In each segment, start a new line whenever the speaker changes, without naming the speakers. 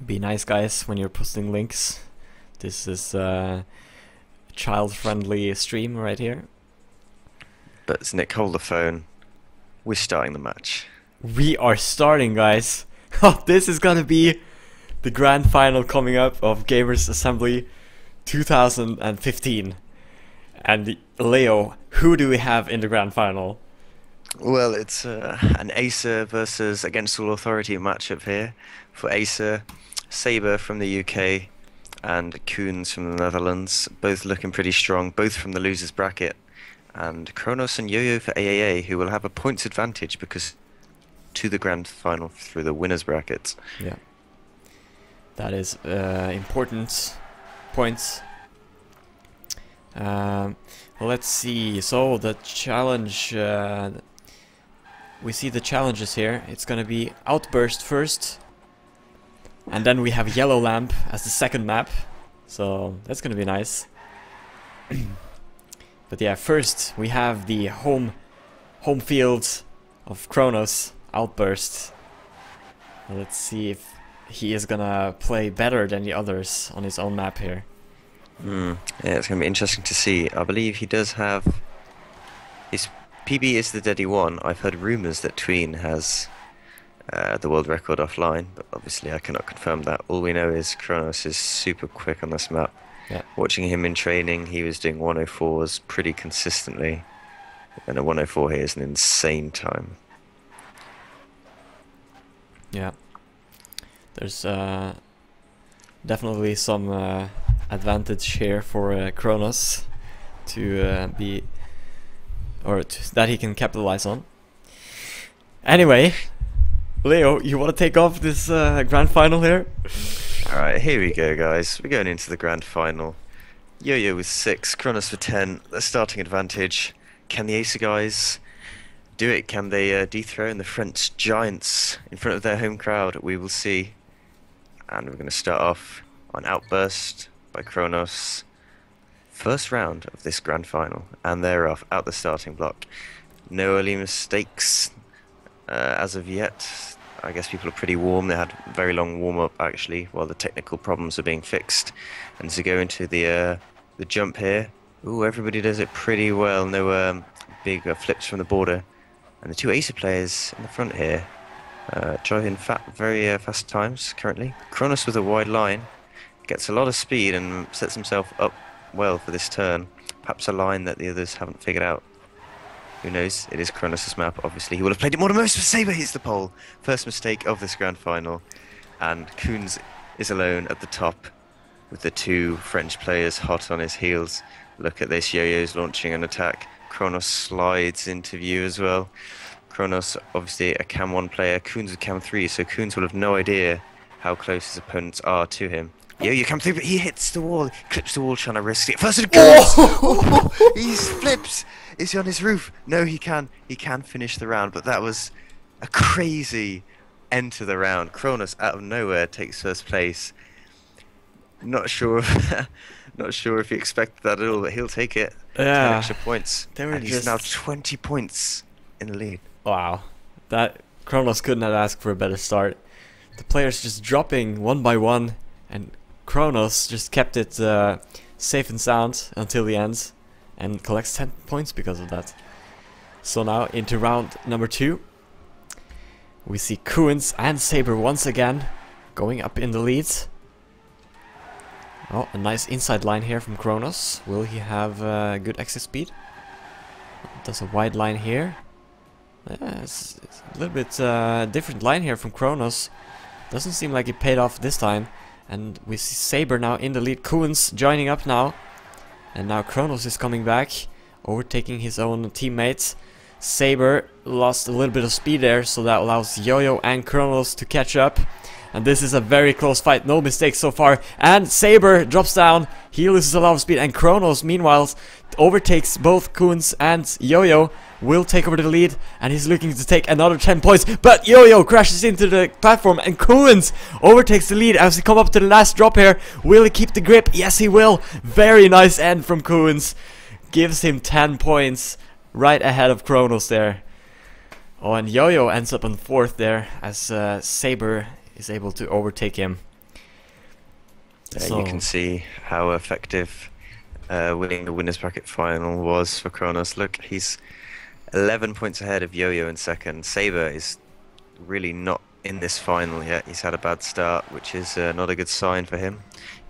Be nice, guys, when you're posting links. This is a child-friendly stream right here.
But znik, hold the phone. We're starting the match.
We are starting, guys. Oh, this is gonna be the grand final coming up of Gamers Assembly 2015. And Leo, who do we have in the grand final?
Well, it's an Acer versus Against All Authority matchup here. For Acer, Saber from the UK and Koens from the Netherlands. Both looking pretty strong, both from the losers bracket. And Kronos and Yo-Yo for AAA, who will have a points advantage because to the grand final through the winners brackets.
Yeah, that is important points. Let's see. So the challenge, we see the challenges here. It's gonna be Outburst first, and then we have Yellow Lamp as the second map. So that's gonna be nice. But yeah, first we have the home field of Kronos, Outburst. Let's see if he is gonna play better than the others on his own map here.
Yeah, it's going to be interesting to see. I believe he does have... His PB is the Daddy 1. I've heard rumours that Tween has the world record offline, but obviously I cannot confirm that. All we know is Kronos is super quick on this map.
Yeah.
Watching him in training, he was doing 104s pretty consistently. And a 104 here is an insane time.
Yeah. There's definitely some advantage here for Kronos to be, or that he can capitalize on. Anyway, Leo, you want to take off this grand final here?
Alright, here we go, guys. We're going into the grand final. Yo-Yo with 6, Kronos for 10. The starting advantage. Can the Acer guys do it? Can they dethrone the French giants in front of their home crowd? We will see. And we're going to start off on Outburst by Kronos. First round of this grand final, and they're off out the starting block. No early mistakes as of yet. I guess people are pretty warm. They had a very long warm-up actually while the technical problems are being fixed. And to go into the jump here, ooh, everybody does it pretty well. No big flips from the border. And the two Acer players in the front here driving very fast times currently. Kronos with a wide line. Gets a lot of speed and sets himself up well for this turn. Perhaps a line that the others haven't figured out. Who knows? It is Kronos' map, obviously. He will have played it more than most, but Saber hits the pole. First mistake of this grand final. And Koens is alone at the top with the two French players hot on his heels. Look at this, Yo-Yo's launching an attack. Kronos slides into view as well. Kronos, obviously a Cam 1 player. Koens with Cam 3, so Koens will have no idea how close his opponents are to him. Yo-Yo come through, but he hits the wall, clips the wall trying to risk it. First it goes! Oh! He flips! Is he on his roof? No, he can finish the round, but that was a crazy end to the round. Kronos out of nowhere takes first place. Not sure if he expected that at all, but he'll take it.
Yeah.
10 extra points. And he's now 20 points in the lead.
Wow. That Kronos couldn't have asked for a better start. The players just dropping one by one, and Kronos just kept it safe and sound until the end and collects 10 points because of that. So now into round number 2. We see Koens and Saber once again going up in the leads. Oh, a nice inside line here from Kronos. Will he have good exit speed? Does a wide line here. It's a little bit different line here from Kronos. Doesn't seem like it paid off this time. And we see Saber now in the lead. Koens joining up now. And now Kronos is coming back, overtaking his own teammates. Saber lost a little bit of speed there, so that allows Yo-Yo and Kronos to catch up. And this is a very close fight, no mistakes so far. And Saber drops down, he loses a lot of speed. And Kronos, meanwhile, overtakes both Koens and Yo-Yo. Will take over the lead, and he's looking to take another 10 points. But Yo-Yo crashes into the platform, and Koens overtakes the lead as he come up to the last drop here. Will he keep the grip? Yes, he will. Very nice end from Koens. Gives him 10 points, right ahead of Kronos there. Oh, and Yo-Yo ends up on 4th there, as Saber is able to overtake him.
There you
So
can see how effective winning the winners bracket final was for Kronos. Look, he's 11 points ahead of Yo-Yo in second. Saber is really not in this final yet. He's had a bad start, which is not a good sign for him.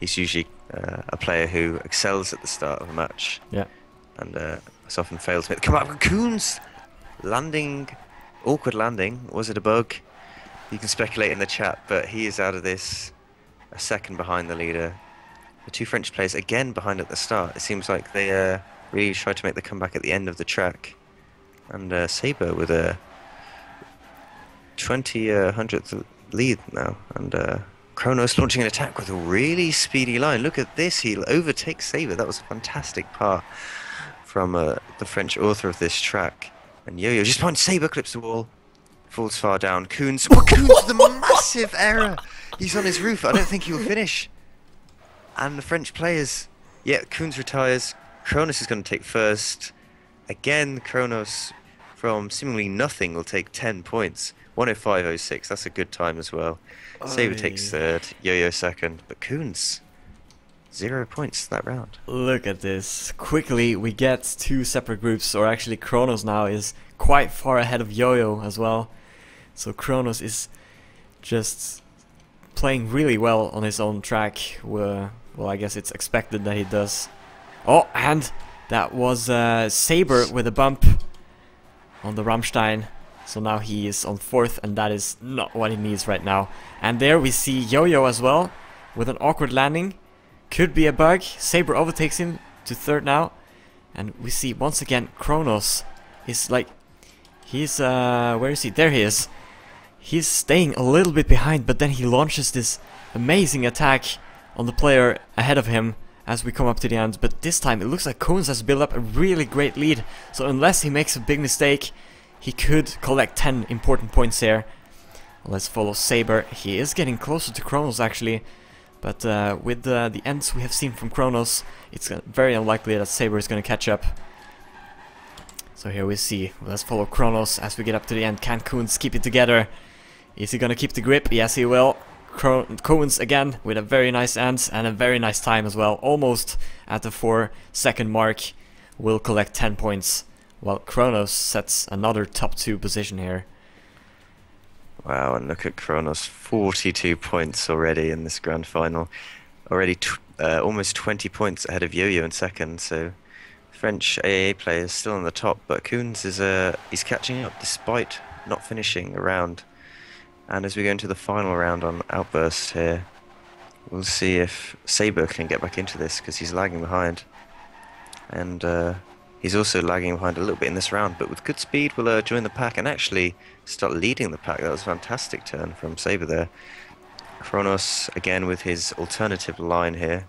He's usually a player who excels at the start of a match.
yeah.
And has often failed to make the comeback. Coons landing, awkward landing. Was it a bug? You can speculate in the chat, but he is out of this a second behind the leader. The two French players again behind at the start. It seems like they really tried to make the comeback at the end of the track. And Saber with a 20 hundredth lead now. And Kronos launching an attack with a really speedy line. Look at this, he'll overtake Saber. That was a fantastic part from the French author of this track. And Yo-Yo just behind Saber, clips the wall, falls far down. Coons, Coons with a massive error. He's on his roof. I don't think he'll finish. And the French players, yeah, Coons retires. Kronos is going to take first. Again, Kronos from seemingly nothing will take 10 points. 105.06, that's a good time as well. Saber takes third, Yo-Yo second, but Coons, 0 points that round.
Look at this. Quickly, we get two separate groups, or actually Kronos now is quite far ahead of Yo-Yo as well. So Kronos is just playing really well on his own track. Well, I guess it's expected that he does. Oh, and that was Saber with a bump on the Rammstein. So now he is on fourth, and that is not what he needs right now. And there we see Yo-Yo as well, with an awkward landing. Could be a bug. Saber overtakes him to third now. And we see once again Kronos is like... He's, where is he? There he is. He's staying a little bit behind, but then he launches this amazing attack on the player ahead of him as we come up to the end. But this time it looks like Coons has built up a really great lead. So unless he makes a big mistake, he could collect 10 important points here. Let's follow Saber. He is getting closer to Kronos actually. But with the ends we have seen from Kronos, it's very unlikely that Saber is going to catch up. So here we see. Let's follow Kronos as we get up to the end. Can Coons keep it together? Is he going to keep the grip? Yes, he will. Coons again with a very nice end and a very nice time as well. Almost at the 4-second mark. Will collect 10 points. While Kronos sets another top 2 position here.
Wow, and look at Kronos, 42 points already in this grand final. Already almost 20 points ahead of Yo-Yo in second, so French AAA players still on the top, but Coons is he's catching up despite not finishing a round. And as we go into the final round on Outburst here, we'll see if Saber can get back into this, because he's lagging behind. And he's also lagging behind a little bit in this round, but with good speed will join the pack and actually start leading the pack. That was a fantastic turn from Saber there. Kronos, again with his alternative line here,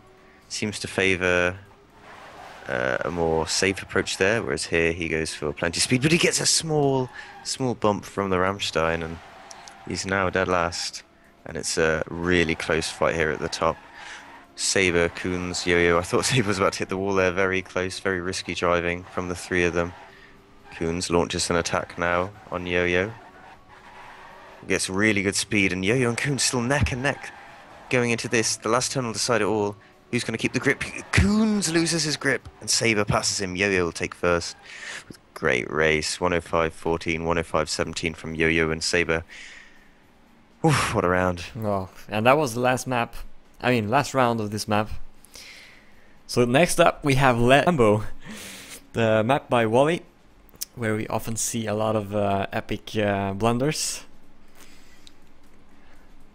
seems to favour a more safe approach there, whereas here he goes for plenty of speed, but he gets a small bump from the Rammstein, and he's now dead last. And it's a really close fight here at the top. Saber, Coons, Yo-Yo. I thought Saber was about to hit the wall there. Very close, very risky driving from the three of them. Coons launches an attack now on Yo-Yo. Gets really good speed, and Yo-Yo and Coons still neck and neck going into this. The last turn will decide it all. Who's going to keep the grip? Coons loses his grip, and Saber passes him. Yo-Yo will take first. With great race. 105.14, 105.17 from Yo-Yo and Saber. Oof, what a round.
Oh, and that was the last map. I mean, last round of this map. So next up we have Lambo, the map by Wally, where we often see a lot of epic blunders.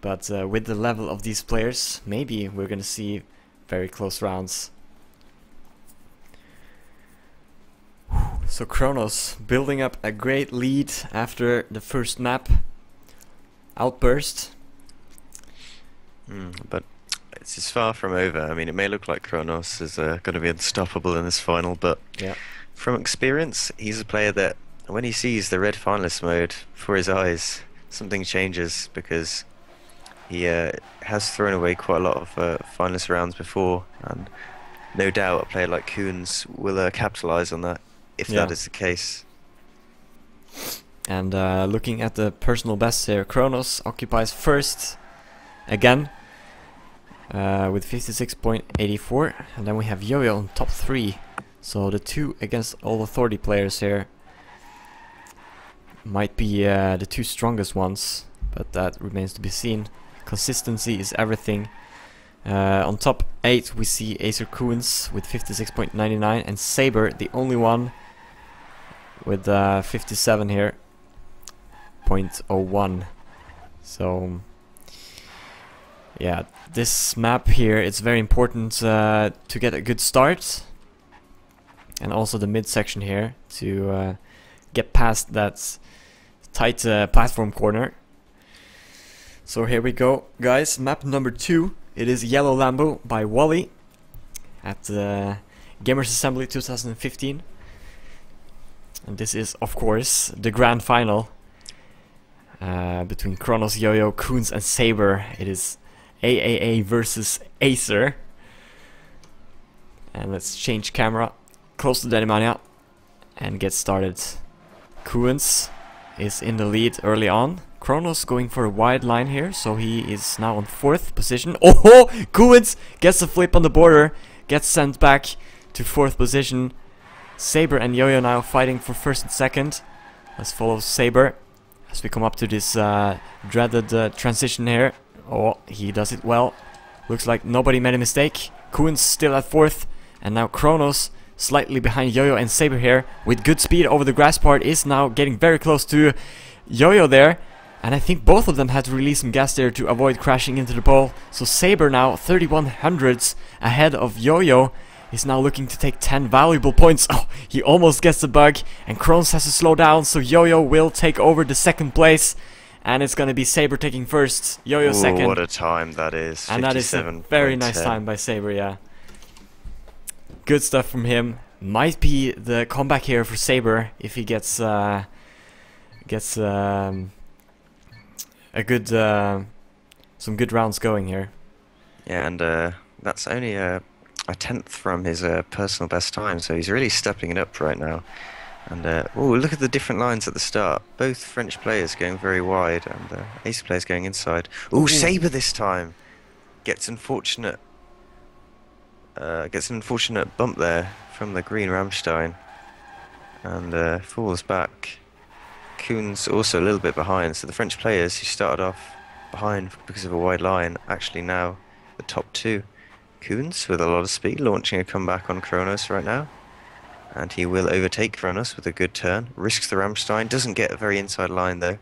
But with the level of these players, maybe we're gonna see very close rounds. So Kronos building up a great lead after the first map. Outburst.
But it's far from over. I mean, it may look like Kronos is going to be unstoppable in this final, but
yeah,
from experience, he's a player that when he sees the red finalist mode for his eyes, something changes, because he has thrown away quite a lot of finalist rounds before, and no doubt a player like Coons will capitalise on that if that is the case.
And looking at the personal best here, Kronos occupies first again. with 56.84, and then we have Yo-Yo on top 3. So the 2 against all authority players here might be the 2 strongest ones, but that remains to be seen. Consistency is everything. On top 8 we see Acer Koons with 56.99 and Saber, the only one with 57 here, 0.01. So yeah, this map here, it's very important to get a good start, and also the midsection here to get past that tight platform corner. So here we go, guys. Map number 2. It is Yellow Lambo by Wally at Gamers Assembly 2015. And this is, of course, the grand final between Kronos, Yo-Yo, Koons and Saber. It is AAA versus Acer. And let's change camera close to Denimania and get started. Koons is in the lead early on. Kronos going for a wide line here, so he is now on 4th position. Oh, Koons gets a flip on the border, gets sent back to 4th position. Saber and Yo-Yo now fighting for 1st and 2nd. Let's follow Saber as we come up to this dreaded transition here. Oh, he does it well. Looks like nobody made a mistake. Koons still at 4th, and now Kronos slightly behind Yo-Yo and Saber here with good speed over the grass part, is now getting very close to Yo-Yo there. And I think both of them had to release some gas there to avoid crashing into the pole. So Saber now 31 hundredths ahead of Yo-Yo. He's now looking to take 10 valuable points. Oh, he almost gets the bug. And Kronos has to slow down, so Yo-Yo will take over the 2nd place. And it's going to be Saber taking 1st, Yo-Yo 2nd.
What a time that is.
And that is a very nice time by Saber, yeah. Good stuff from him. Might be the comeback here for Saber if he gets a good some good rounds going here.
Yeah, and that's only a 10th from his personal best time, so he's really stepping it up right now. And oh, look at the different lines at the start. Both French players going very wide, and Ace players going inside. Oh, Saber this time gets an unfortunate bump there from the green Rammstein, and falls back. Koons also a little bit behind, so the French players who started off behind because of a wide line actually now the top 2. Koons with a lot of speed, launching a comeback on Kronos right now, and he will overtake Kronos with a good turn. Risks the Rammstein, doesn't get a very inside line though.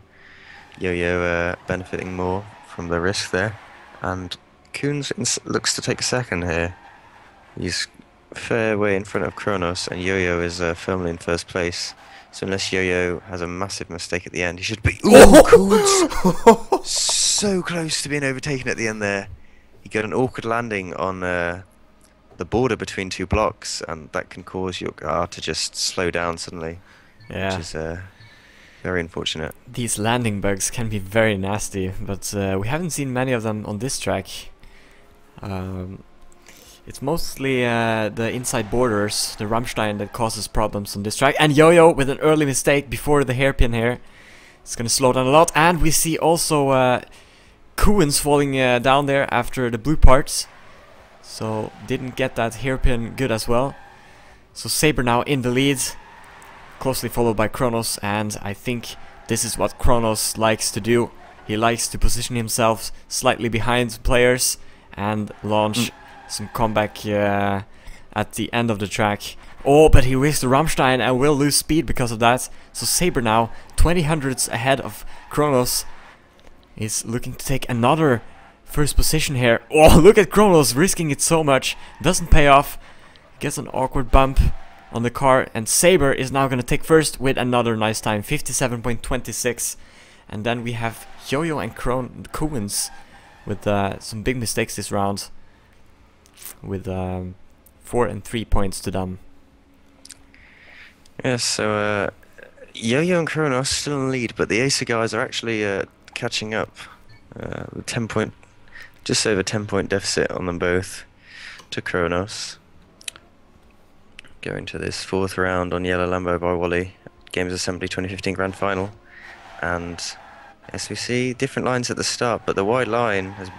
Yo-Yo benefiting more from the risk there, and Koons looks to take a 2nd here. He's a fair way in front of Kronos, and Yo-Yo is firmly in 1st place. So unless Yo-Yo has a massive mistake at the end, he should be... Oh, Koons! So close to being overtaken at the end there. He got an awkward landing on the border between 2 blocks, and that can cause your car to just slow down suddenly.
Yeah.
Which is very unfortunate.
These landing bugs can be very nasty, but we haven't seen many of them on this track. It's mostly the inside borders, the Rammstein, that causes problems on this track. And Yo-Yo with an early mistake before the hairpin here. It's going to slow down a lot. And we see also Koons falling down there after the blue parts. So didn't get that hairpin good as well. So Saber now in the lead, closely followed by Kronos. And I think this is what Kronos likes to do. He likes to position himself slightly behind players and launch some comeback at the end of the track. Oh, but he risks the Rammstein and will lose speed because of that. So Saber now 20 hundredths ahead of Kronos. He's looking to take another 1st position here. Oh, look at Kronos risking it so much. Doesn't pay off. Gets an awkward bump on the car, and Saber is now going to take 1st with another nice time, 57.26. And then we have Yo-Yo and Koons with some big mistakes this round, with 4 and 3 points to them.
Yeah, so Yo-Yo and Kronos still in the lead, but the Acer guys are actually catching up. With just over 10-point deficit on them both to Kronos. Going to this 4th round on Yellow Lambo by Wally, Gamers Assembly 2015 Grand Final. And as we see, different lines at the start, but the wide line has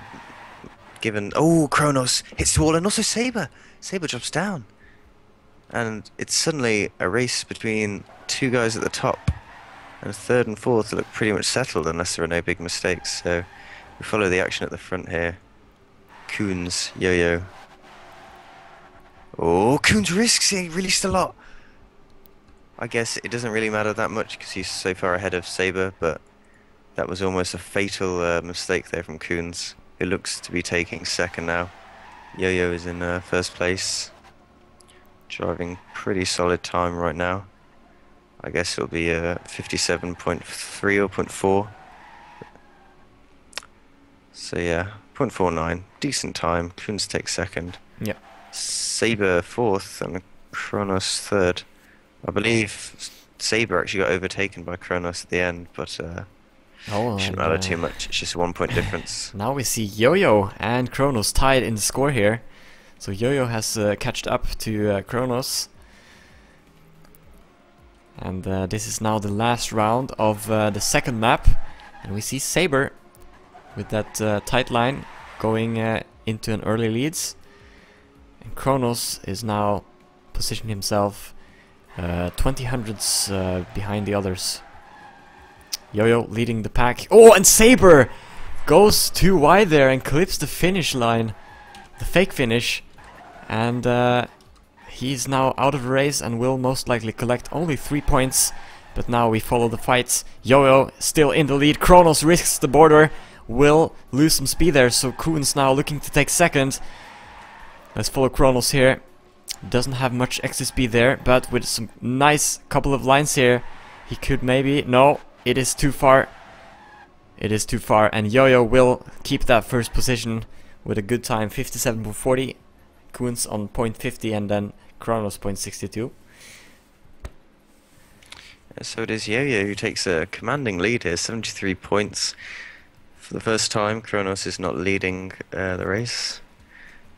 given... Oh, Kronos hits the wall, and also Saber. Saber drops down. And it's suddenly a race between two guys at the top. And third and fourth look pretty much settled unless there are no big mistakes. So we follow the action at the front here. Coons, Yo-Yo. Oh, Coons risks it, he released a lot. I guess it doesn't really matter that much because he's so far ahead of Saber, but that was almost a fatal mistake there from Coons, who looks to be taking second now. Yo-Yo is in first place, driving pretty solid time right now. I guess it'll be 57.3 or 0.4. So yeah, 0.49, decent time. Coons takes second.
Yeah.
Saber fourth and Kronos third. I believe Saber actually got overtaken by Kronos at the end, but shouldn't matter too much. It's just a 1 point difference.
Now we see Yo-Yo and Kronos tied in the score here. So Yo-Yo has catched up to Kronos. And this is now the last round of the second map. And we see Saber with that tight line going into an early leads. And Kronos is now positioning himself 20 hundredths behind the others. Yo-Yo leading the pack. Oh, and Saber goes too wide there and clips the finish line. The fake finish. And he's now out of the race and will most likely collect only 3 points. But now we follow the fight. Yo-Yo still in the lead. Kronos risks the border. Will lose some speed there. So Coons now looking to take second. Let's follow Kronos here. Doesn't have much extra speed there, but with some nice couple of lines here, he could maybe... No, it is too far. It is too far, and Yo-Yo will keep that first position with a good time, 57.40. Coons on 0.50, and then Kronos 0.62.
So it is Yo-Yo who takes a commanding lead here, 73 points. For the first time, Kronos is not leading the race.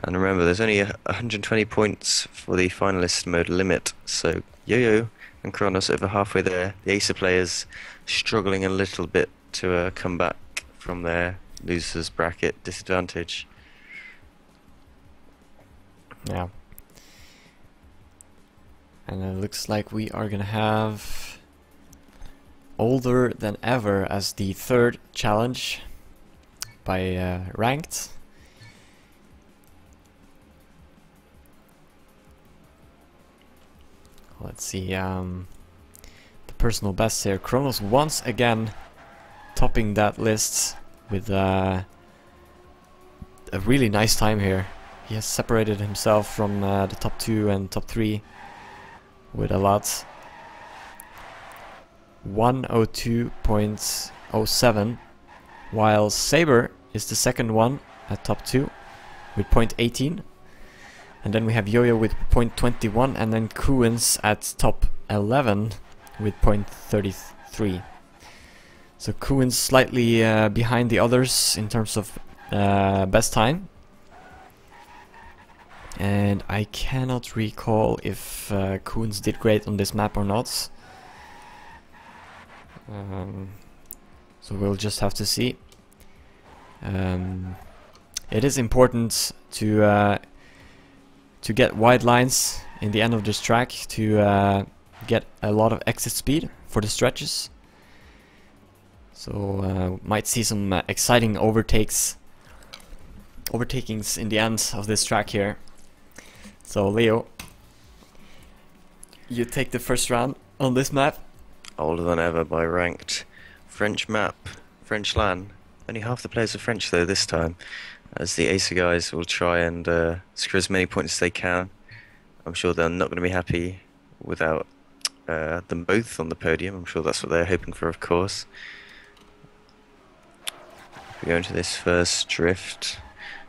And remember, there's only 120 points for the finalist mode limit, so Yo-Yo and Kronos over halfway there. The Acer players struggling a little bit to come back from their losers bracket disadvantage.
Yeah. And it looks like we are gonna have Older Than Ever as the third challenge by Ranked. Let's see, the personal best here. Kronos once again topping that list with a really nice time here. He has separated himself from the top 2 and top 3 with a lot. 102.07, while Saber is the second one at top 2 with 0.18. And then we have Yo-Yo with 0.21, and then Coons at top 11 with 0.33. So Coons slightly behind the others in terms of best time. And I cannot recall if Coons did great on this map or not. So we'll just have to see. It is important to get wide lines in the end of this track to get a lot of exit speed for the stretches. So might see some exciting overtakings in the end of this track here. So Leo, you take the first round on this map.
Older Than Ever by Ranked. French map, French LAN. Only half the players are French though this time, as the Acer guys will try and score as many points as they can. I'm sure they're not going to be happy without them both on the podium. I'm sure that's what they're hoping for, of course. We go into this first drift.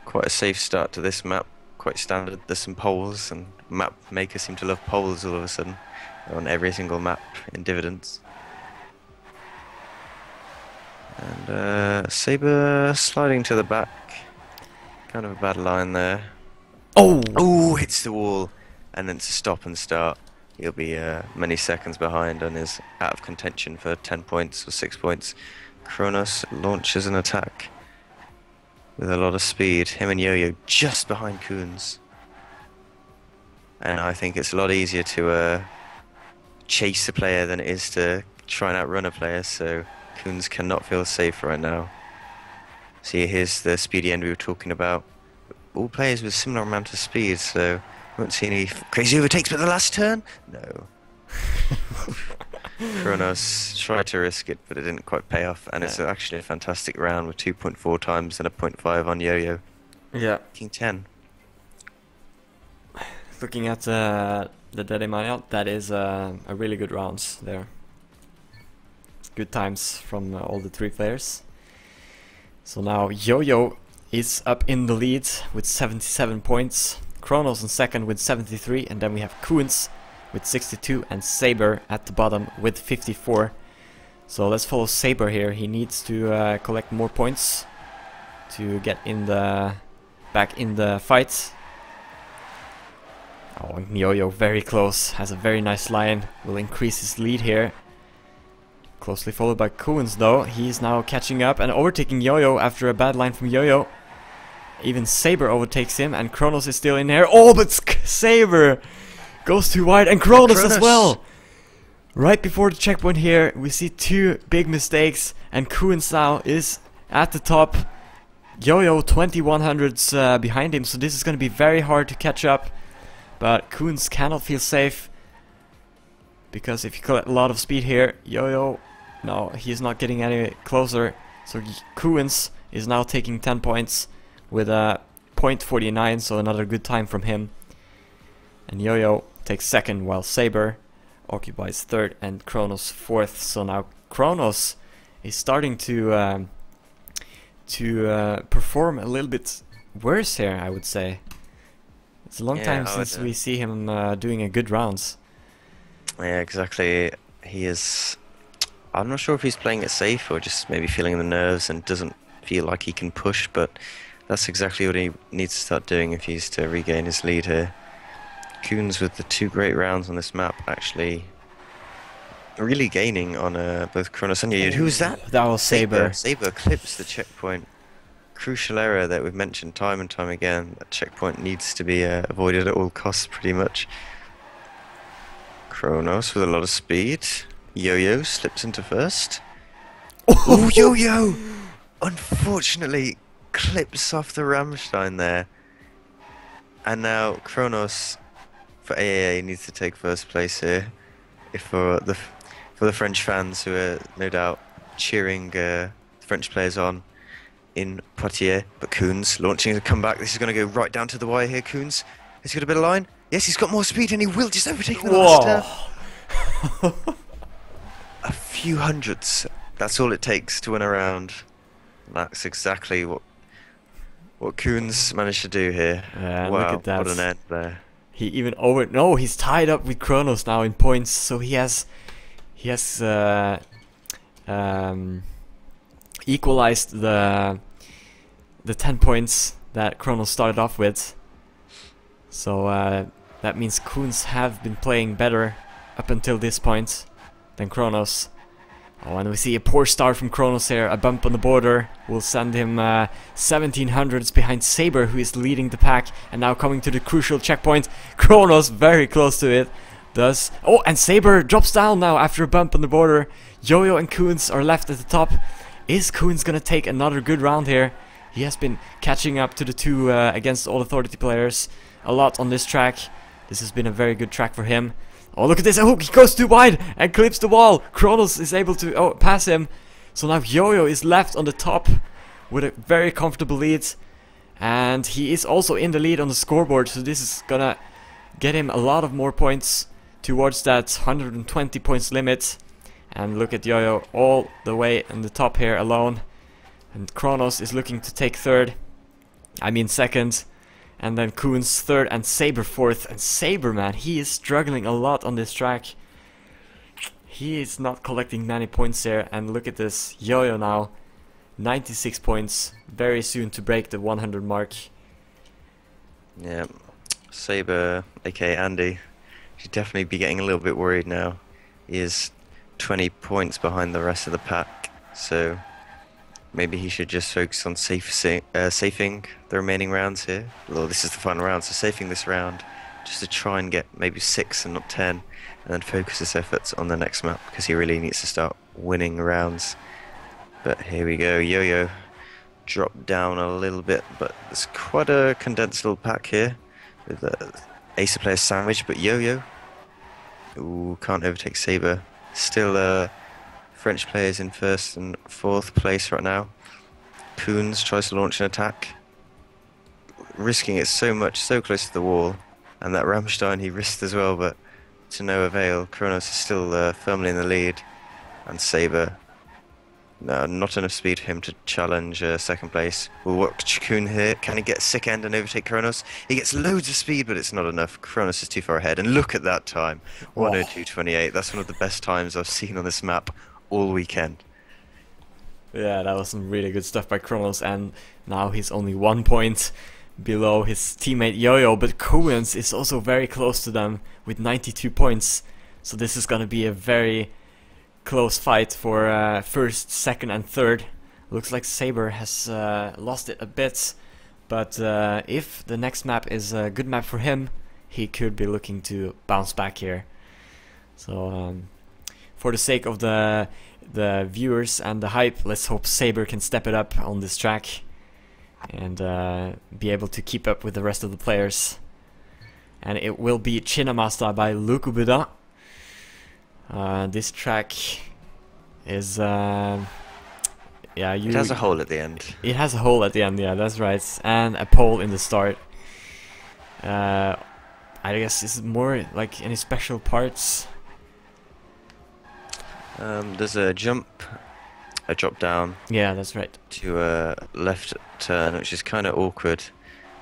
Quite a safe start to this map. Quite standard. There's some poles, and map makers seem to love poles all of a sudden on every single map in Dividends. And Saber sliding to the back. Kind of a bad line there.
Oh!
Oh, hits the wall, and then to stop and start. He'll be many seconds behind and is out of contention for 10 points or 6 points. Kronos launches an attack. with a lot of speed. Him and Yo-Yo just behind Coons. And I think it's a lot easier to chase a player than it is to try and outrun a player, so Coons cannot feel safe right now. See, here's the speedy end we were talking about. All players with similar amount of speed, so we won't see any crazy overtakes, but the last turn? No. Kronos tried to risk it, but it didn't quite pay off, and it's actually a fantastic round with 2.4 times and a 0.5 on Yo-Yo.
Yeah.
King 10.
Looking at the Dedemania, that is a really good rounds there. Good times from all the three players. So now Yo-Yo is up in the lead with 77 points. Kronos in second with 73, and then we have Koens with 62 and Saber at the bottom with 54. So let's follow Saber here. He needs to collect more points to get in the back in the fight. Oh, and Yo-Yo very close, has a very nice line, will increase his lead here. Closely followed by Koens though. He's now catching up and overtaking Yo-Yo after a bad line from Yo-Yo. Even Saber overtakes him, and Kronos is still in there. Oh, but Saber goes too wide, and Kronos as well! Right before the checkpoint here, we see two big mistakes, and Koens now is at the top. Yo-Yo 2100s behind him, so this is going to be very hard to catch up. But Koens cannot feel safe, because if you collect a lot of speed here, Yo-Yo, no, he's not getting any closer. So Koens is now taking 10 points with a 0.49, so another good time from him. And Yo-Yo takes second, while Saber occupies third and Kronos fourth. So now Kronos is starting to perform a little bit worse here, I would say. It's a long time since we see him doing a good rounds.
Yeah, exactly. He is... I'm not sure if he's playing it safe or just maybe feeling the nerves and doesn't feel like he can push, but that's exactly what he needs to start doing if he's to regain his lead here. Koens with the two great rounds on this map, actually really gaining on both Kronos and Yo-Yo. Who was that?
That was Saber.
Saber clips the checkpoint. Crucial error that we've mentioned time and time again. That checkpoint needs to be avoided at all costs, pretty much. Kronos with a lot of speed. Yo-Yo slips into first. Oh, Yo-Yo! Unfortunately, clips off the Rammstein there. And now Kronos for AAA needs to take first place here. If for the French fans who are no doubt cheering French players on in Poitiers. But Koens launching a comeback. This is going to go right down to the wire here. Koens has he got a bit of line. Yes, he's got more speed and he will just overtake the last a few hundredths. That's all it takes to win a round. That's exactly what Koens managed to do here.
Yeah,
wow,
look at that.
What an end there.
He even he's tied up with Kronos now in points, so he has equalized the 10 points that Kronos started off with. So that means Koens have been playing better up until this point than Kronos. Oh, and we see a poor start from Kronos here. A bump on the border will send him 1700s behind Saber, who is leading the pack. And now coming to the crucial checkpoint. Kronos very close to it. Oh, and Saber drops down now after a bump on the border. Yo-Yo and Koens are left at the top. Is Koens gonna take another good round here? He has been catching up to the two against all authority players a lot on this track. This has been a very good track for him. Oh, look at this. Oh, he goes too wide and clips the wall. Kronos is able to pass him. So now Yo-Yo is left on the top with a very comfortable lead. And he is also in the lead on the scoreboard. So this is gonna get him a lot of more points towards that 120 points limit. And look at Yo-Yo all the way on the top here alone. And Kronos is looking to take second. And then Koens third and Saber fourth. And Saber, man, he is struggling a lot on this track. He is not collecting many points there. And look at this, Yo-Yo now, 96 points. Very soon to break the 100 mark.
Yeah, Saber, aka Andy, should definitely be getting a little bit worried now. He is 20 points behind the rest of the pack. So Maybe he should just focus on safing the remaining rounds here. Well, this is the final round, so safing this round just to try and get maybe 6 and not 10, and then focus his efforts on the next map because he really needs to start winning rounds. But here we go, Yo-Yo dropped down a little bit, but it's quite a condensed little pack here with Acer player sandwich, but Yo-Yo, ooh, can't overtake Saber. Still French players in 1st and 4th place right now. Koons tries to launch an attack, risking it so much, so close to the wall, and that Rammstein he risked as well, but to no avail. Kronos is still firmly in the lead, and Saber, no, not enough speed for him to challenge 2nd place. We'll watch Koon here. Can he get sick end and overtake Kronos? He gets loads of speed, but it's not enough. Kronos is too far ahead, and look at that time, 1:02.28. That's one of the best times I've seen on this map all weekend.
Yeah, that was some really good stuff by Kronos, and now he's only 1 point below his teammate Yo-Yo, but Koons is also very close to them with 92 points. So this is gonna be a very close fight for 1st, 2nd and 3rd. Looks like Saber has lost it a bit, but if the next map is a good map for him, he could be looking to bounce back here. So for the sake of the viewers and the hype, let's hope Saber can step it up on this track and be able to keep up with the rest of the players. And it will be Chinamasta by Lukubuda. This track is yeah,
it has a hole at the end.
It has a hole at the end, yeah, that's right, and a pole in the start. I guess it's more like any special parts.
There's a drop down.
Yeah, that's right.
To a left turn, which is kind of awkward,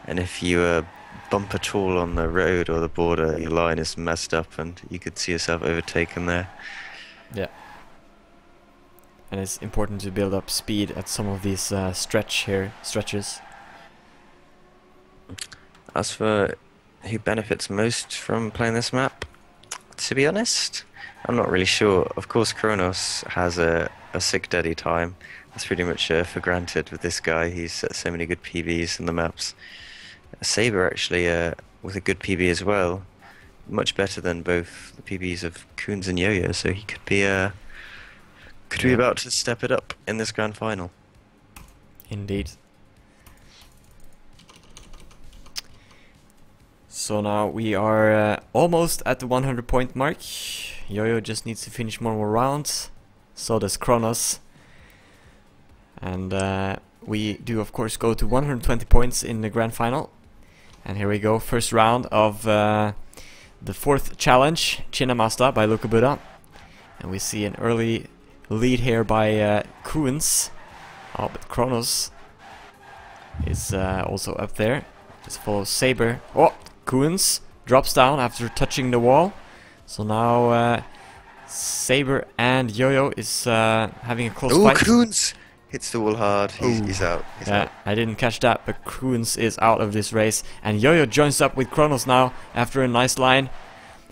and if you bump at all on the road or the border, your line is messed up, and you could see yourself overtaken there.
Yeah. And it's important to build up speed at some of these stretches.
As for who benefits most from playing this map, to be honest, I'm not really sure. Of course, Kronos has a sick daddy time. That's pretty much for granted with this guy. He's set so many good PBs in the maps. Saber actually with a good PB as well, much better than both the PBs of Koons and Yo-Yo. So he could be about to step it up in this grand final.
Indeed. So now we are almost at the 100 point mark. Yo-Yo just needs to finish more rounds. So does Kronos. And we do of course go to 120 points in the grand final. And here we go, first round of the 4th challenge, Chinamasta by Lukubuda. And we see an early lead here by Koons. Oh, but Kronos is also up there. Just follows Saber. Oh, Koons drops down after touching the wall. So now Saber and Yo-Yo is having a close fight.
Koons hits the wall hard. He's out. He's out.
I didn't catch that, but Koons is out of this race. And Yo-Yo joins up with Kronos now after a nice line.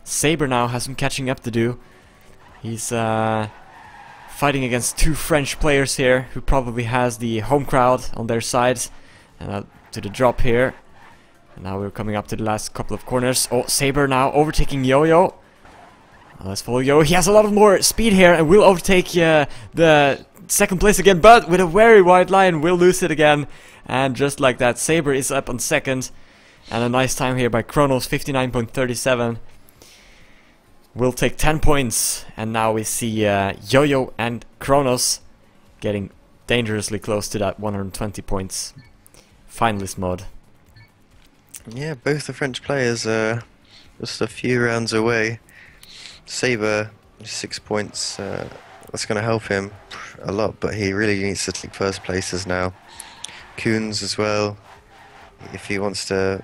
Saber now has some catching up to do. He's fighting against 2 French players here who probably has the home crowd on their side. And to the drop here. And now we're coming up to the last couple of corners. Oh, Saber now overtaking Yo-Yo. Let's follow Yo. He has a lot of more speed here and will overtake the 2nd place again, but with a very wide line will lose it again. And just like that, Saber is up on 2nd. And a nice time here by Kronos, 59.37. Will take 10 points. And now we see Yo-Yo and Kronos getting dangerously close to that 120 points. Finalist mode.
Yeah, both the French players are just a few rounds away. Saber, 6 points, that's going to help him a lot, but he really needs to take 1st places now. Koons as well, if he wants to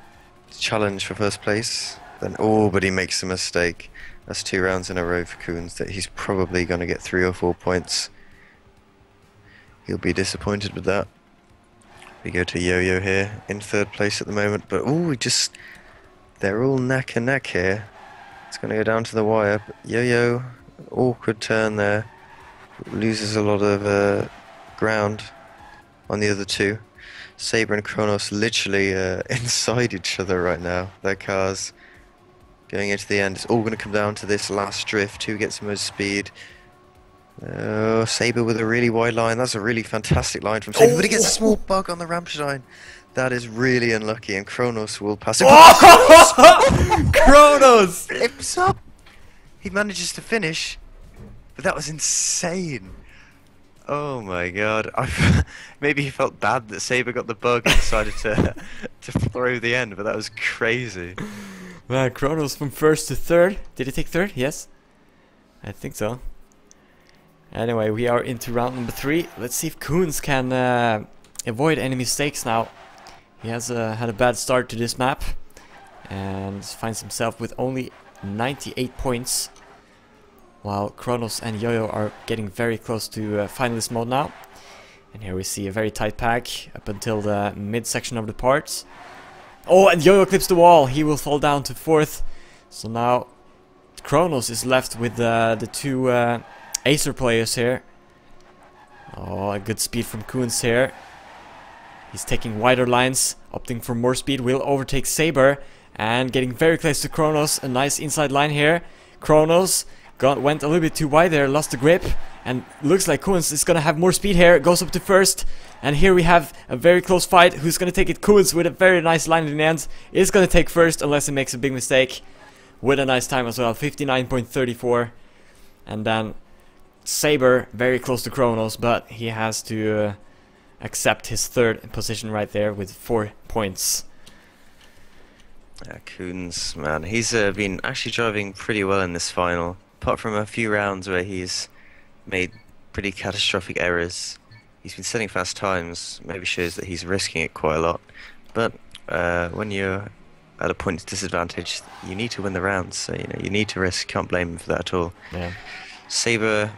challenge for 1st place, then but he makes a mistake. That's 2 rounds in a row for Koons that he's probably going to get 3 or 4 points. He'll be disappointed with that. We go to Yo-Yo here, in 3rd place at the moment, but they're all neck and neck here. It's going to go down to the wire, but Yo-Yo, awkward turn there, loses a lot of ground. on the other two. Saber and Kronos literally inside each other right now. Their cars going into the end. It's all going to come down to this last drift. Who gets the most speed? Oh, Saber with a really wide line. That's a really fantastic line from Saber, but he gets a small bug on the Rammstein. That is really unlucky, and Kronos will pass it.
Oh! Kronos!
Flips up! He manages to finish, but that was insane. Oh my god. Maybe he felt bad that Saber got the bug and decided to throw the end, but that was crazy.
Man, Kronos from first to third. Did he take third? Yes. I think so. Anyway, we are into round number 3. Let's see if Koons can avoid any mistakes now. He has had a bad start to this map and finds himself with only 98 points, while Kronos and Yo-Yo are getting very close to finalist mode now. And here we see a very tight pack up until the midsection of the parts. Oh, and Yo-Yo clips the wall. He will fall down to 4th. So now Kronos is left with the two Acer players here. Oh, a good speed from Koons here. He's taking wider lines, opting for more speed, will overtake Saber, and getting very close to Kronos. A nice inside line here. Kronos went a little bit too wide there, lost the grip, and looks like Koons is gonna have more speed here. Goes up to 1st, and here we have a very close fight. Who's gonna take it? Koons with a very nice line in the end is gonna take 1st, unless he makes a big mistake. With a nice time as well, 59.34, and then Saber very close to Kronos, but he has to accept his 3rd position right there with 4 points.
Yeah, Koons, man, he's been actually driving pretty well in this final, apart from a few rounds where he's made pretty catastrophic errors. He's been setting fast times, maybe shows that he's risking it quite a lot, but when you're at a point of disadvantage, you need to win the rounds, so you know you need to risk. Can't blame him for that at all.
Yeah.
Saber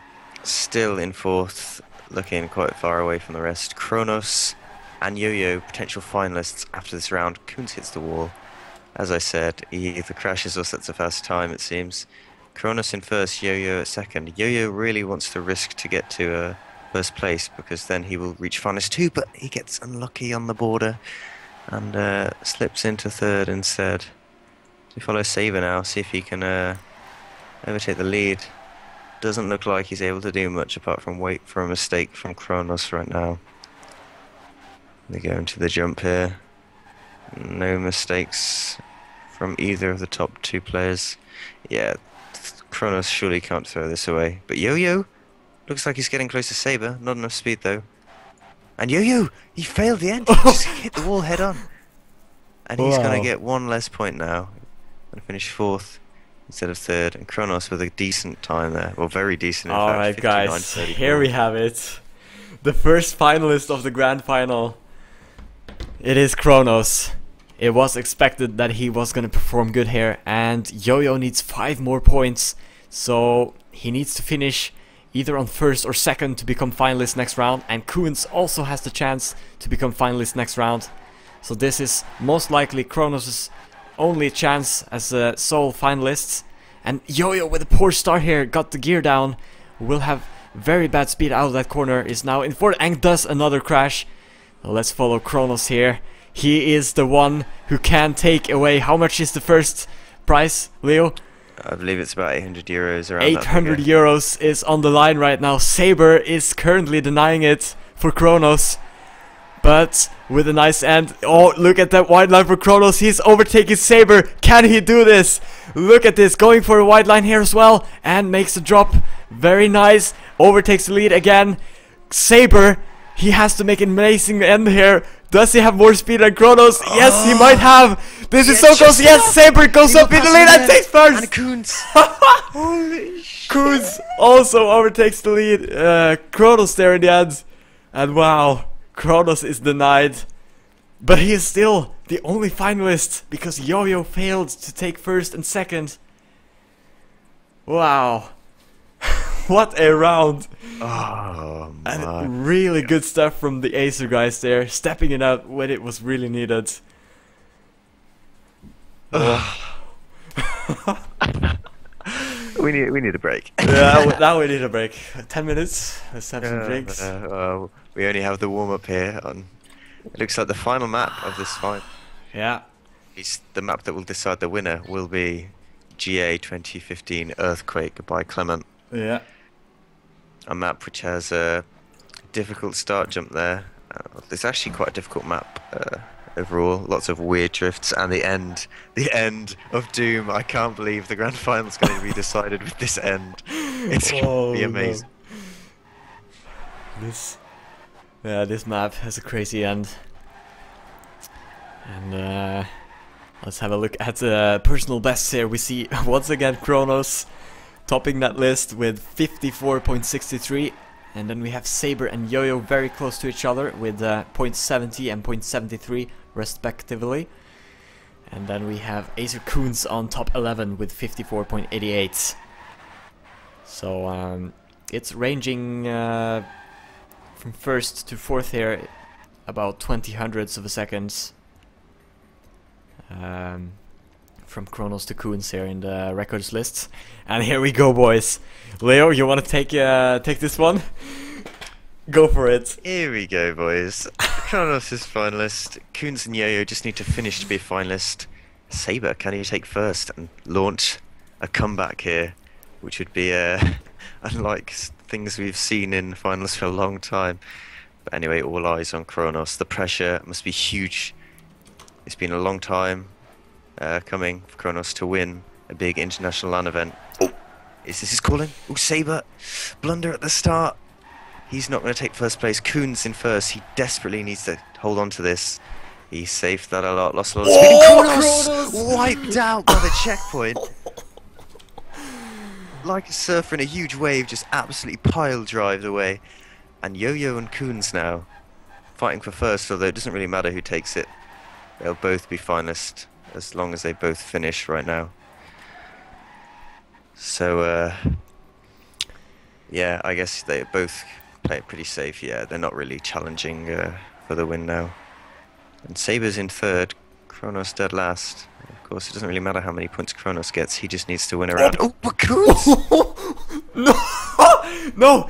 still in 4th, looking quite far away from the rest. Kronos and Yo-Yo, potential finalists after this round. Koons hits the wall. As I said, he either crashes or sets a fast time, it seems. Kronos in 1st, Yo-Yo at 2nd. Yo-Yo really wants to risk to get to 1st place, because then he will reach finalist 2, but he gets unlucky on the border and slips into 3rd instead. We follow Saber now, see if he can overtake the lead. Doesn't look like he's able to do much apart from wait for a mistake from Kronos right now. They go into the jump here. No mistakes from either of the top 2 players. Yeah, Kronos surely can't throw this away. But Yo-Yo looks like he's getting close to Saber. Not enough speed though. And Yo-Yo, he failed the end. He just hit the wall head on. And he's going to get 1 less point now. And finish 4th. Instead of 3rd, and Kronos with a decent time there. Well, very decent in fact.
Alright guys, here we have it. The first finalist of the grand final. It is Kronos. It was expected that he was gonna perform good here, and Yo-Yo needs 5 more points. So he needs to finish either on 1st or 2nd to become finalist next round, and Koons also has the chance to become finalist next round. So this is most likely Kronos' only chance as a sole finalist. And Yo-Yo with a poor start here, got the gear down, will have very bad speed out of that corner, is now in 4th and does another crash. Well, let's follow Kronos here. He is the one who can take away. How much is the first prize, Leo?
I believe it's about 800 euros around
800 euros is on the line right now. Saber is currently denying it for Kronos, but with a nice end. Oh, look at that wide line for Kronos. He's overtaking Saber. Can he do this? Look at this, going for a wide line here as well, and makes a drop. Very nice. Overtakes the lead again. Saber, he has to make an amazing end here. Does he have more speed than Kronos? Yes, he might have. This is so close. Yes, Saber goes up in the lead and takes 1st.
And Koons. Holy shit.
Koons also overtakes the lead. Kronos there in the end. And wow, Kronos is denied. But he is still the only finalist because Yo-Yo failed to take 1st and 2nd. Wow. What a round.
Oh,
and really good stuff from the Acer guys there, stepping it out when it was really needed.
we need a break.
Yeah, now we need a break. 10 minutes. Let's have some drinks.
We only have the warm up here. It looks like the final map of this fight.
Yeah.
The map that will decide the winner will be GA 2015 Earthquake by Clement.
Yeah.
A map which has a difficult start jump there. It's actually quite a difficult map overall. Lots of weird drifts, and the end of Doom. I can't believe the grand final's going to be decided with this end. It's going to be amazing.
No. This map has a crazy end. And let's have a look at the personal bests here. We see once again Kronos topping that list with 54.63. And then we have Saber and Yo-Yo very close to each other with .70 and .73 respectively. And then we have Acer Coons on top 11 with 54.88. So it's ranging from first to fourth here about 20 hundredths of a second. From Kronos to Coons here in the records lists. And here we go, boys. Leo, you want to take this one? Go for it.
Here we go, boys. Kronos is finalist. Coons and Yo-Yo just need to finish to be a finalist. Saber, can he take first and launch a comeback here, which would be unlike things we've seen in finals for a long time. But anyway, all eyes on Kronos. The pressure must be huge. It's been a long time coming for Kronos to win a big international LAN event. Oh, is this his calling? Oh, Saber, blunder at the start. He's not going to take first place. Coons in first. He desperately needs to hold on to this. He saved that a lot, lost a lot of speed. And Kronos wiped out by the checkpoint. Like a surfer in a huge wave, just absolutely pile drived away. And Yo-Yo and Coons now fighting for first, although it doesn't really matter who takes it. They'll both be finalists as long as they both finish right now. So, yeah, I guess they both play it pretty safe. Yeah, they're not really challenging for the win now. And Saber's in third, Kronos dead last. Of course, it doesn't really matter how many points Kronos gets, he just needs to win a round. Oh, but Coons!
No! No!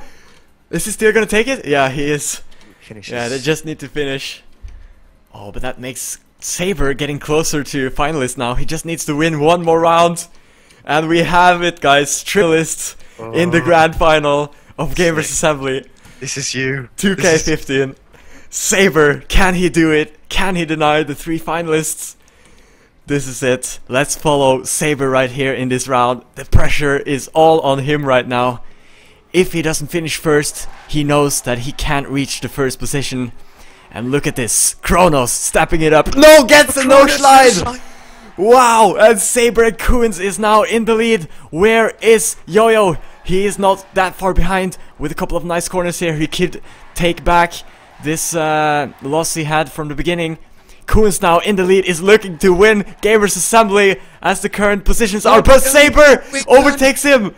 Is he still gonna take it? Yeah, he is.
Finishes.
Yeah, they just need to finish. Oh, but that makes Saber getting closer to finalist now. He just needs to win one more round. And we have it, guys. Trilist in the grand final of Gamers Assembly.
This is you.
2K15. Saber, can he do it? Can he deny the 3 finalists? This is it. Let's follow Saber right here in this round. The pressure is all on him right now. If he doesn't finish first, he knows that he can't reach the first position. And look at this. Kronos stepping it up. No, gets a no slide! Wow, and Saber and Coons is now in the lead. Where is Yo-Yo? He is not that far behind. With a couple of nice corners here, he could take back this loss he had from the beginning. Coons now in the lead is looking to win Gamers Assembly as the current positions are. But Saber overtakes him.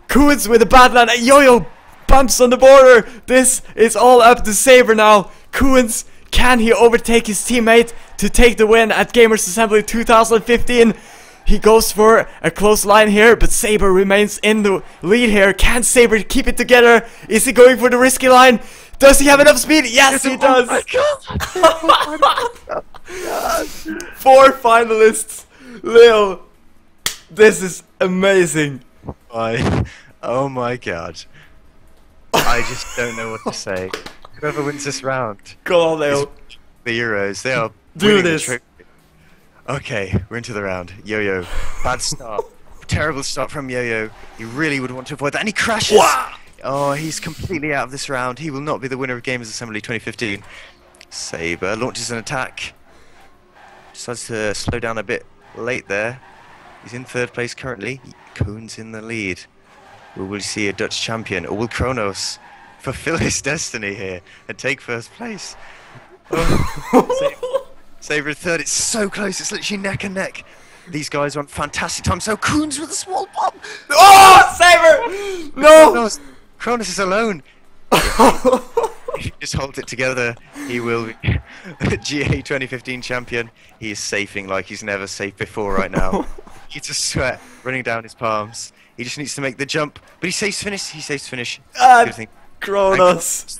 Coons with a bad land. And Yo-Yo bumps on the border. This is all up to Saber now. Coons, can he overtake his teammate to take the win at Gamers Assembly 2015? He goes for a close line here, but Saber remains in the lead here. Can Saber keep it together? Is he going for the risky line? Does he have enough speed? Yes, he does! Oh my God. 4 finalists. Leo, this is amazing.
Oh my God. I just don't know what to say. Whoever wins this round.
Go on, Leo.
The Euros, they are
do this.
Okay, we're into the round. Yo-Yo, bad start. Terrible start from Yo-Yo. He really would want to avoid that, and he crashes. Wow. Oh, he's completely out of this round. He will not be the winner of Gamers Assembly 2015. Saber launches an attack. Decides to slow down a bit late there. He's in third place currently. Coons in the lead. Will we see a Dutch champion, or will Kronos fulfill his destiny here and take first place? Oh. Saber in third. It's so close. It's literally neck and neck. These guys are on fantastic time. So Coons with a small bomb.
Oh, Saber! No!
Kronos is alone. If he just holds it together, he will be GA 2015 champion. He is safing like he's never safe before right now. buckets of sweat running down his palms. He just needs to make the jump, but he saves finish. He saves finish.
And
Good thing.
Kronos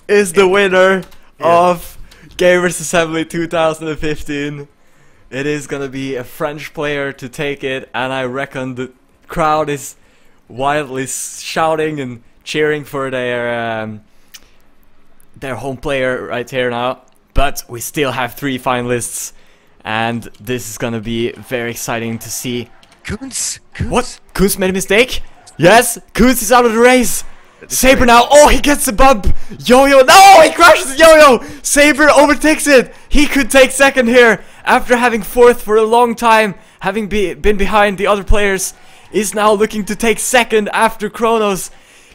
is the winner of Gamers Assembly 2015. It is gonna be a French player to take it, and I reckon the crowd is wildly shouting and cheering for their home player right here now. But we still have 3 finalists, and this is gonna be very exciting to see.
Koons.
What? Koons made a mistake? Yes, Koons is out of the race. Saber now, oh, he gets the bump. Yo-Yo, no, he crashes Yo-Yo. Saber overtakes it. He could take second here after having fourth for a long time, having been behind the other players. Is now looking to take second after Kronos.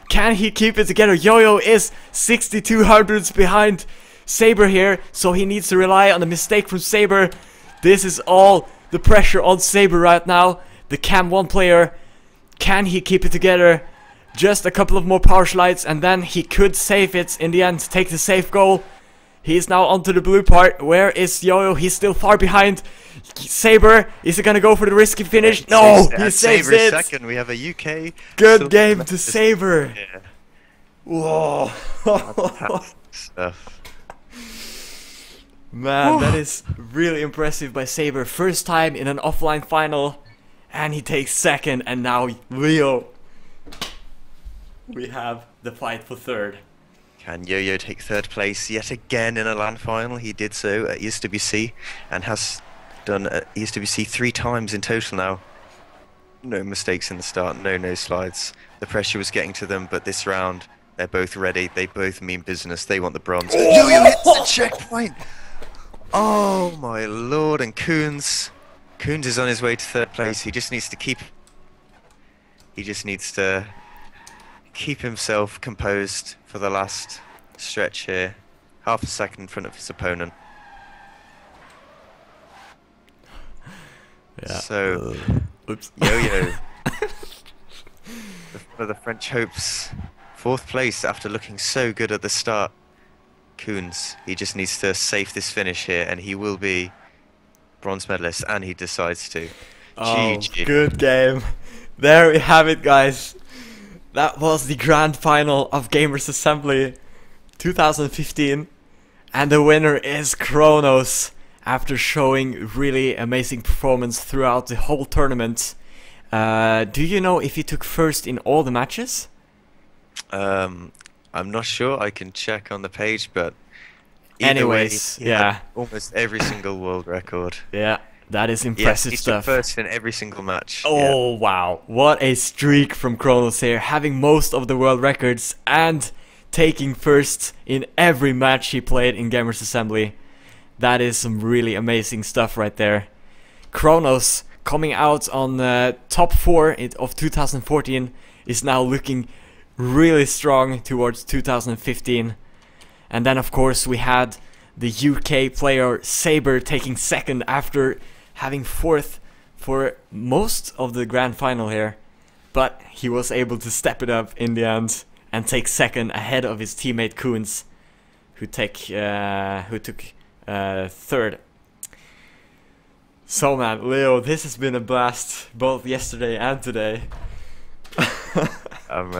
Can he keep it together? Yo-Yo is 62 hundredths behind Saber here, so he needs to rely on a mistake from Saber. This is all the pressure on Saber right now. The Cam 1 player, can he keep it together? Just a couple of more power slides and then he could save it in the end, take the safe goal. He's now onto the blue part. Where is Yo-Yo? He's still far behind. Saber, is he gonna go for the risky finish? No, he saves it.
Second, we have a UK.
Good game to Saber.
Yeah.
Whoa.
Stuff.
Man, that is really impressive by Saber. First time in an offline final. And he takes second, and now Leo. We have the fight for third.
Can Yo-Yo take third place yet again in a LAN final? He did so at ESWC and has done ESWC 3 times in total now. No mistakes in the start, no slides. The pressure was getting to them, but this round, they're both ready. They both mean business. They want the bronze. Yo-Yo hits the checkpoint! Oh my lord, and Koons is on his way to third place. He just needs to keep himself composed for the last stretch here. Half a second in front of his opponent.
Yeah.
So,
Oops.
Yo-Yo, for the French hopes, 4th place after looking so good at the start. Koons, he just needs to safe this finish here, and he will be bronze medalist, and he decides to.
Oh,
GG.
good game. There we have it, guys. That was the grand final of Gamers Assembly 2015, and the winner is Kronos after showing really amazing performance throughout the whole tournament. Do you know if he took first in all the matches?
I'm not sure. I can check on the page, but
anyways,
way, he had almost every single world record.
Yeah, that is impressive stuff.
He took first in every single match.
Oh wow, what a streak from Kronos here, having most of the world records and taking first in every match he played in Gamers Assembly. That is some really amazing stuff right there. Kronos, coming out on top 4 of 2014, is now looking really strong towards 2015. And then of course we had the UK player Saber taking second after having 4th for most of the grand final here, but he was able to step it up in the end and take second ahead of his teammate Koons, who took third. So man, Leo, this has been a blast both yesterday and today.
I'm